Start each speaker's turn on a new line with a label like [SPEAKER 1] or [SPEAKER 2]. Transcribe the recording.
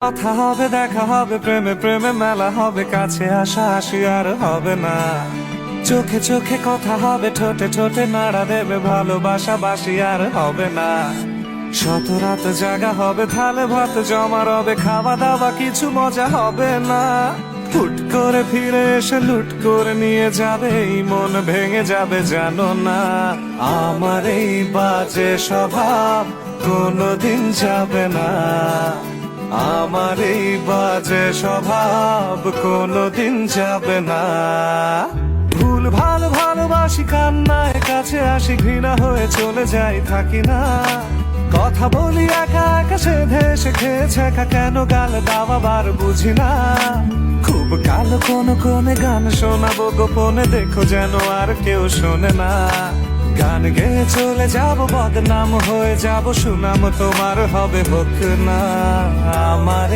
[SPEAKER 1] কথা হবে, দেখা হবে, প্রেমে প্রেমে মেলা হবে, কাছে আসা আসি আর হবে না। চোখে চোখে কথা হবে, ঠোঁটে ঠোঁটে নাড়া দেবে, ভালোবাসা বাসি আর হবে না। শত রাত জাগা হবে, থালে ভাত জমা রবে, খাওয়া দাওয়া কিছু মজা হবে না। হুট করে ফিরে এসে লুট করে নিয়ে যাবে, এই মন ভেঙে যাবে জানো না। আমার এই বাজে স্বভাব কোনোদিন যাবে না, আমার এই বাজে স্বভাব কোনোদিন যাবে না। ভুল ভালো ভালোবাসি, কান্নায় কাছে আসি, ঘৃণা হয়ে চলে যাই থাকি না। কথা বলি একা একা, সেধে এসে খেয়েছে একা, কেন গাল দাওয়া বার বুঝি না। খুব কালো কোনে গান শোনাবো গোপনে, দেখো যেন আর কেউ শোনে না। গান গেয়ে চলে যাব, বদনাম হয়ে যাব, সুনাম তোমার হবে হোক না। আমার